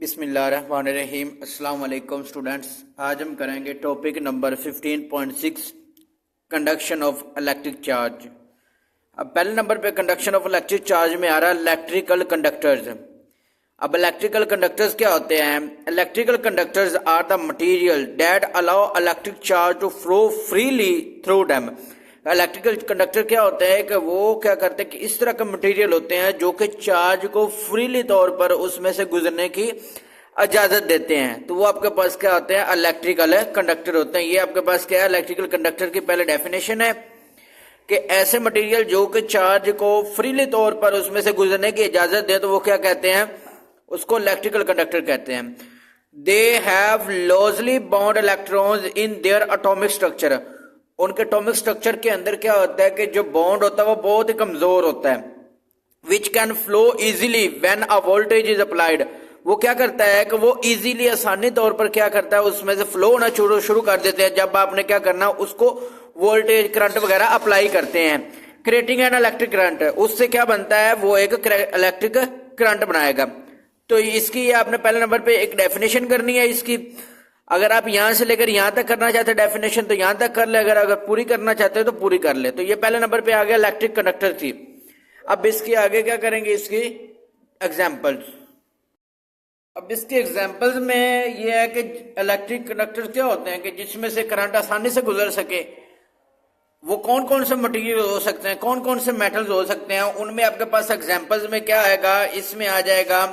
बिस्मिल्लाहिर्रहमानिर्रहीम। अस्सलाम वालेकुम स्टूडेंट्स। आज हम करेंगे topic number 15.6 conduction of electric charge. अब पहले नंबर पे कंडक्शन ऑफ इलेक्ट्रिक चार्ज में आ रहा है इलेक्ट्रिकल कंडक्टर्स। अब इलेक्ट्रिकल कंडक्टर्स क्या होते हैं? Electrical conductors are the material that allow electric charge to flow freely through them. Electrical conductor क्या होते हैं कि वो क्या करते हैं कि इस तरह के मटेरियल होते हैं जो कि चार्ज को फ्रीली तौर पर उसमें से गुजरने की इजाजत देते हैं। तो वो आपके पास क्या होते हैं? इलेक्ट्रिकल कंडक्टर होते हैं। ये आपके पास क्या है? इलेक्ट्रिकल कंडक्टर की पहले डेफिनेशन है कि ऐसे मटेरियल जो कि चार्ज को फ्रीली तौर पर उसमें से गुजरने की इजाजत दे, तो वो क्या कहते हैं? उसको इलेक्ट्रिकल कंडक्टर कहते हैं। They have loosely bound electrons in their atomic structure. उनके एटॉमिक स्ट्रक्चर के अंदर क्या होता है कि जो बॉन्ड होता है वो बहुत ही कमजोर होता है। Which can flow easily when a voltage is applied. वो क्या करता है कि वो इजीली आसानी तौर पर क्या करता है, उसमें से फ्लो होना शुरू कर देते हैं जब आपने क्या करना, उसको वोल्टेज करंट वगैरह अप्लाई करते हैं। क्रिएटिंग एन इलेक्ट्रिक करंट, उससे क्या बनता है? वो एक इलेक्ट्रिक करंट बनाएगा। तो इसकी आपने पहले नंबर पे एक डेफिनेशन करनी है इसकी। अगर आप यहां से लेकर यहां तक करना चाहते हैं डेफिनेशन तो यहां तक कर ले, अगर पूरी करना चाहते हैं तो पूरी कर ले। तो ये पहले नंबर पे आ गया इलेक्ट्रिक कंडक्टर थी। अब इसके आगे क्या करेंगे? इसकी एग्जांपल्स। अब इसके एग्जांपल्स में ये है कि इलेक्ट्रिक कंडक्टर क्या होते हैं कि जिसमें से करंट आसानी से गुजर सके। वो कौन कौन से मटेरियल हो सकते हैं, कौन कौन से मेटल्स हो सकते हैं, उनमें आपके पास एग्जांपल्स में क्या आएगा? इसमें आ जाएगा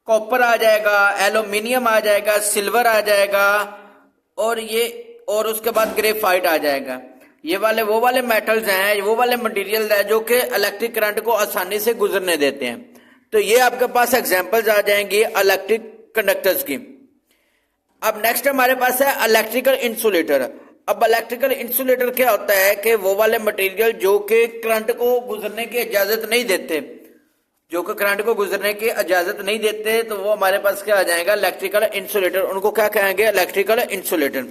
कॉपर आ जाएगा, एल्यूमिनियम आ जाएगा, सिल्वर आ जाएगा और उसके बाद ग्रेफाइट आ जाएगा। ये वाले वो वाले मेटल्स हैं, वो वाले मटेरियल है जो कि इलेक्ट्रिक करंट को आसानी से गुजरने देते हैं। तो ये आपके पास एग्जांपल्स आ जाएंगे इलेक्ट्रिक कंडक्टर्स की। अब नेक्स्ट हमारे पास है इलेक्ट्रिकल इंसुलेटर। अब इलेक्ट्रिकल इंसुलेटर क्या होता है कि वो वाले मटेरियल जो कि करंट को गुजरने की इजाजत नहीं देते, जो कि करंट को गुजरने की इजाजत नहीं देते, तो वो हमारे पास क्या आ जाएगा? Electrical insulator. उनको क्या कहेंगे? Electrical insulator.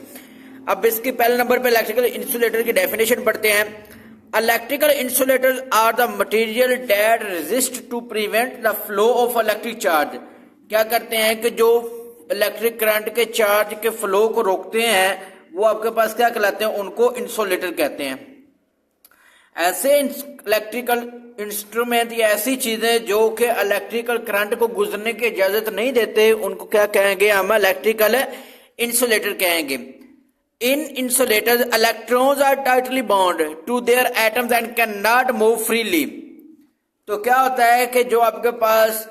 अब इसकी पहले नंबर पे इलेक्ट्रिकल इंसुलेटर की डेफिनेशन पढ़ते हैं। Electrical insulators are the material that resist to prevent the flow of electric charge. क्या करते हैं कि जो इलेक्ट्रिक करंट के चार्ज के फ्लो को रोकते हैं वो आपके पास क्या कहलाते हैं? उनको इंसुलेटर कहते हैं। ऐसे इलेक्ट्रिकल इंस्ट्रूमेंट या ऐसी चीजें जो कि इलेक्ट्रिकल करंट को गुजरने की इजाजत नहीं देते, उनको क्या कहेंगे? हम इलेक्ट्रिकल इंसुलेटर कहेंगे। In insulators electrons are tightly bound to their atoms and can not move freely. तो क्या होता है कि जो आपके पास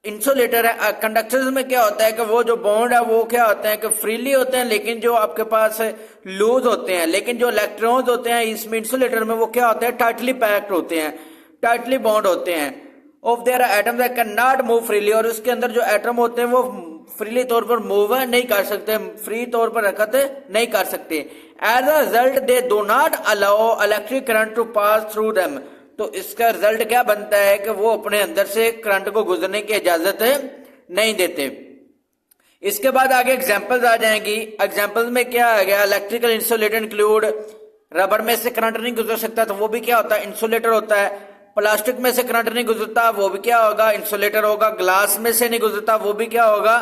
इंसुलेटर है, कंडक्टर्स में क्या होता है कि वो जो बॉन्ड है वो क्या होते हैं कि फ्रीली होते हैं, लेकिन जो आपके पास लूज होते हैं। लेकिन जो इलेक्ट्रॉन्स होते हैं इसमें इंसुलेटर में वो क्या होते हैं? टाइटली पैक्ड होते हैं, टाइटली बॉन्ड होते हैं। Of their atoms can not move freely, और उसके अंदर जो एटम होते हैं वो फ्रीली तौर पर मूव नहीं कर सकते, फ्री तौर पर हरकत नहीं कर सकते। As a result they do not allow electric current to pass through them. तो इसका रिजल्ट क्या बनता है कि वो अपने अंदर से करंट को गुजरने की इजाजत नहीं देते। इसके बाद आगे एग्जांपल्स आ जाएंगी। एग्जांपल्स में क्या आ गया? इलेक्ट्रिकल इंसुलेटर इंक्लूड, रबर में से करंट नहीं गुजर सकता तो वो भी क्या होता है? इंसुलेटर होता है। प्लास्टिक में से करंट नहीं गुजरता वो भी क्या होगा? इंसुलेटर होगा। ग्लास में से नहीं गुजरता वो भी क्या होगा?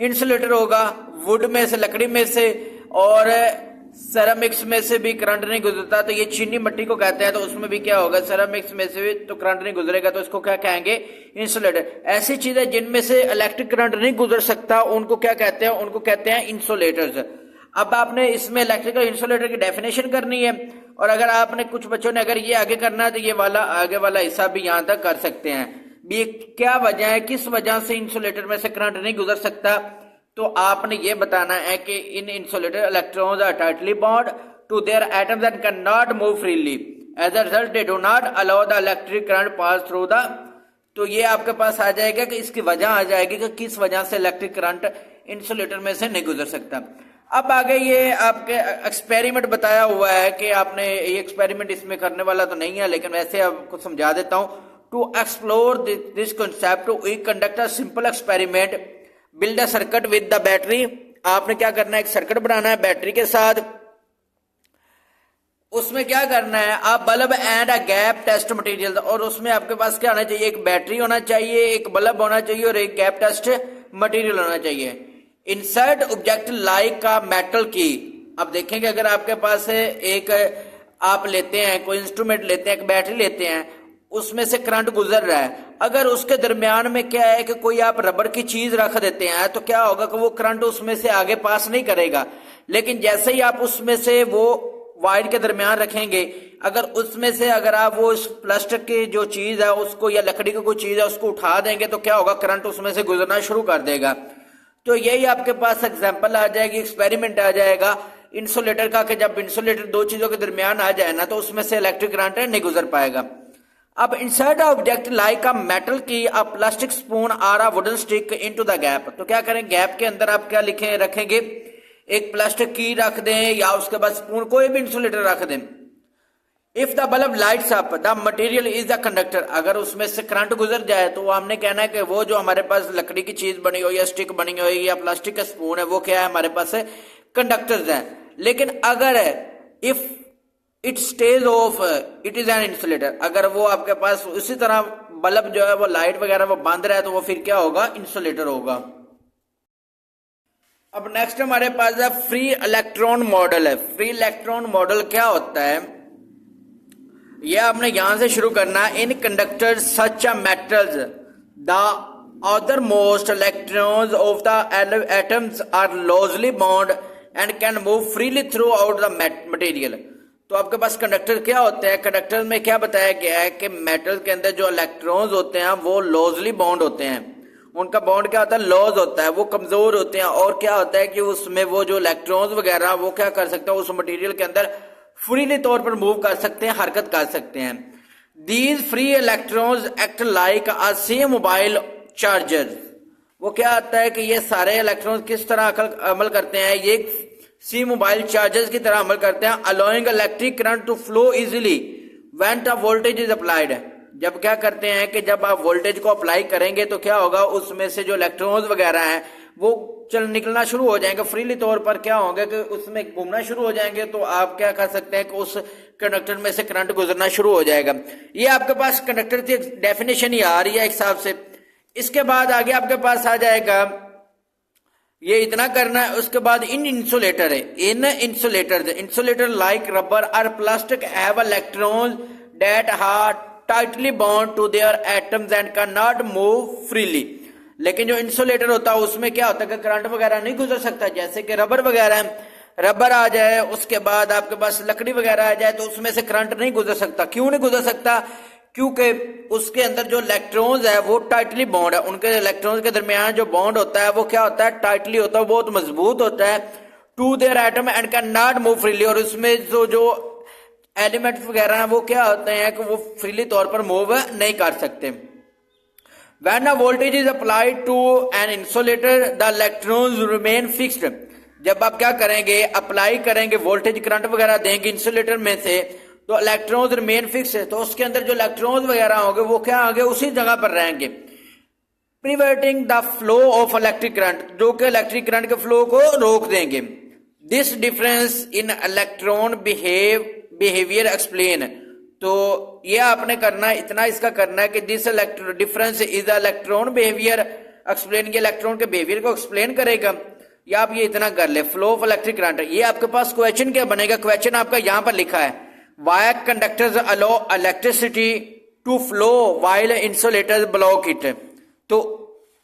इंसुलेटर होगा। वुड में से, लकड़ी में से और सेरामिक्स में से भी करंट नहीं गुजरता, तो ये चीनी मिट्टी को कहते हैं, तो उसमें भी क्या होगा? सेरामिक्स में से भी तो करंट नहीं गुजरेगा, तो इसको क्या कहेंगे? इंसुलेटर। ऐसी चीजें जिनमें से इलेक्ट्रिक करंट नहीं गुजर सकता उनको क्या कहते हैं? उनको कहते हैं इंसुलेटर्स। अब आपने इसमें इलेक्ट्रिकल इंसुलेटर की डेफिनेशन करनी है, और अगर आपने कुछ बच्चों ने अगर ये आगे करना है तो ये वाला आगे वाला हिस्सा भी यहां तक कर सकते हैं। भी क्या वजह है, किस वजह से इंसुलेटर में से करंट नहीं गुजर सकता, तो आपने ये बताना है कि in insulator electrons are tightly bound to their atoms and can not move freely. As a result they do not allow the electric current pass through the. तो ये आपके पास आ जाएगा कि इसकी वजह आ जाएगी कि किस वजह से इलेक्ट्रिक करंट इंसुलेटर में से नहीं गुजर सकता। अब आगे ये आपके एक्सपेरिमेंट बताया हुआ है कि आपने ये एक्सपेरिमेंट इसमें करने वाला तो नहीं है, लेकिन वैसे आपको समझा देता हूं। To explore this concept we conduct a simple experiment, build a circuit with the battery. आपने क्या करना है? एक सर्किट बनाना है बैटरी के साथ। उसमें क्या करना है? आप bulb and a gap test material, और उसमें आपके पास क्या होना चाहिए? एक बैटरी होना चाहिए, एक बल्ब होना चाहिए और एक गैप टेस्ट मटेरियल होना चाहिए। इंसर्ट ऑब्जेक्ट लाइक का मेटल की। अब देखेंगे अगर आपके पास है एक आप लेते हैं कोई इंस्ट्रूमेंट लेते हैं, एक बैटरी लेते हैं, उसमें से करंट गुजर रहा है, अगर उसके दरमियान में क्या है कि कोई आप रबर की चीज रख देते हैं तो क्या होगा कि वो करंट उसमें से आगे पास नहीं करेगा। लेकिन जैसे ही आप उसमें से वो वायर के दरमियान रखेंगे, अगर उसमें से अगर आप वो इस प्लास्टिक की जो चीज है उसको या लकड़ी की कोई चीज है उसको उठा देंगे तो क्या होगा, करंट उसमें से गुजरना शुरू कर देगा। तो यही आपके पास एग्जांपल आ जाएगी, एक्सपेरिमेंट आ जाएगा इंसुलेटर का, कि जब इंसुलेटर दो चीजों के दरमियान आ जाए ना तो उसमें से इलेक्ट्रिक करंट नहीं गुजर पाएगा। अब insert object like a metal की, अ प्लास्टिक स्पून और a wooden stick into the gap. तो क्या करें, गैप के अंदर आप क्या लिखें रखेंगे, एक प्लास्टिक की रख दें या उसके बाद स्पून, कोई भी इंसुलेटर रख दें। If the bulb lights up the material is the conductor. अगर उसमें से करंट गुजर जाए तो हमने कहना है कि वो जो हमारे पास लकड़ी की चीज बनी हो या स्टिक बनी हो या प्लास्टिक का स्पून है वो क्या है, हमारे पास कंडक्टर्स है। लेकिन अगर if it stage of it is an insulator, अगर वो आपके पास उसी तरह बल्ब जो है वो लाइट वगैरह वो बंद रहा है तो वो फिर क्या होगा, इंसुलेटर होगा। अब नेक्स्ट हमारे पास है फ्री इलेक्ट्रॉन मॉडल है। फ्री इलेक्ट्रॉन मॉडल क्या होता है, यह आपने यहां से शुरू करना है। In conductors such a metals the other most electrons of the atoms are loosely bound and can move freely throughout the material. तो आपके पास कंडक्टर क्या होते हैं, कंडक्टर में क्या बताया गया है कि मेटल के अंदर जो इलेक्ट्रॉन्स होते हैं वो लॉजली बॉन्ड होते हैं, उनका बॉन्ड क्या होता है, लॉज होता है, वो कमजोर होते हैं। और क्या होता है कि उसमें वो जो इलेक्ट्रॉन्स वगैरह वो क्या कर सकते हैं, उस मटेरियल के अंदर फ्रीली तौर पर मूव कर सकते हैं, हरकत कर सकते हैं। These free electrons act like a same mobile charger. वो क्या आता है कि ये सारे इलेक्ट्रॉन्स किस तरह अमल करते हैं, ये सी मोबाइल चार्जर्स की तरह अमल करते हैं। Allowing electric current to flow easily when the voltage is applied. जब क्या करते हैं कि जब आप वोल्टेज को अप्लाई करेंगे तो क्या होगा, उसमें से जो इलेक्ट्रॉन्स वगैरह हैं वो निकलना शुरू हो जाएंगे, फ्रीली तौर पर क्या होंगे कि उसमें घूमना शुरू हो जाएंगे। तो आप क्या कर सकते हैं कि उस कंडक्टर में से करंट गुजरना शुरू हो जाएगा। ये आपके पास कंडक्टर की डेफिनेशन ही आ रही है एक हिसाब से। इसके बाद आगे आपके पास आ जाएगा, ये इतना करना है। उसके बाद इन इंसुलेटर है, इन इंसुलेटर लाइक रबर और plastic have electrons that are tightly bond to their atoms and can not move freely. लेकिन जो इंसुलेटर होता है उसमें क्या होता है कि करंट वगैरह नहीं गुजर सकता, जैसे कि रबर वगैरह है, रबर आ जाए उसके बाद आपके पास लकड़ी वगैरह आ जाए तो उसमें से करंट नहीं गुजर सकता। क्यों नहीं गुजर सकता, क्योंकि उसके अंदर जो इलेक्ट्रॉन्स है वो टाइटली बॉन्ड है, उनके इलेक्ट्रॉन्स के दरमियान जो बॉन्ड होता है वो क्या होता है, टाइटली होता है, बहुत मजबूत होता है। To their atom and can not move freely. और उसमें जो एलिमेंट्स वगैरह हैं वो क्या होते हैं कि वो फ्रीली तौर पर मूव नहीं कर सकते। When a voltage is applied to an insulator, the electrons remain fixed. जब आप क्या करेंगे, अप्लाई करेंगे वोल्टेज करंट वगैरह देंगे इंसुलेटर में से तो इलेक्ट्रॉन्स रिमेन फिक्स है, तो उसके अंदर जो इलेक्ट्रॉन्स वगैरह होंगे वो क्या होंगे, उसी जगह पर रहेंगे। Preventing the flow of electric current, जो कि इलेक्ट्रिक करंट के फ्लो को रोक देंगे। This difference in electron behaviour explain. तो ये आपने करना है, इतना इसका करना है कि this difference is electron behaviour explain, ये इलेक्ट्रॉन के बिहेवियर को एक्सप्लेन करेगा। या आप ये इतना कर ले, फ्लो ऑफ इलेक्ट्रिक करंट। ये आपके पास क्वेश्चन क्या बनेगा, क्वेश्चन आपका यहां पर लिखा है, why conductors allow electricity to flow while insulators block it. तो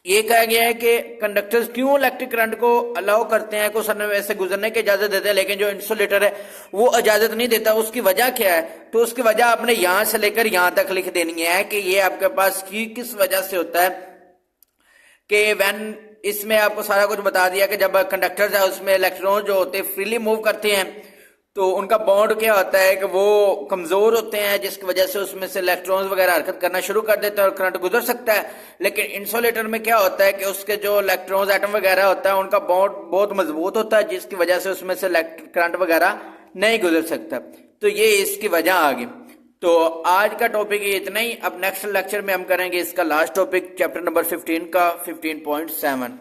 ये कहा गया है कि कंडक्टर्स क्यों इलेक्ट्रिक करंट को अलाउ करते हैं, को समय वैसे गुजरने की इजाजत देते हैं, लेकिन जो इंसुलेटर है वो इजाजत नहीं देता। उसकी वजह क्या है, तो उसकी वजह आपने यहां से लेकर यहां तक लिख देनी है कि ये आपके पास किस वजह से होता है कि व्हेन, इसमें आपको सारा कुछ बता दिया कि जब कंडक्टर्स है उसमें इलेक्ट्रॉन जो होते हैं फ्रीली मूव करते हैं तो उनका बॉन्ड क्या होता है कि वो कमजोर होते हैं, जिसकी वजह से उसमें से इलेक्ट्रॉन्स वगैरह हरकत करना शुरू कर देते हैं और करंट गुजर सकता है। लेकिन इंसुलेटर में क्या होता है कि उसके जो इलेक्ट्रॉन्स एटम वगैरह होता है उनका बॉन्ड बहुत मजबूत होता है, जिसकी वजह से उसमें से करंट वगैरह नहीं गुजर सकता। तो ये इसकी वजह आ गई। तो आज का टॉपिक ये इतना ही। अब नेक्स्ट लेक्चर में हम करेंगे इसका लास्ट टॉपिक, चैप्टर नंबर 15 का 15.7।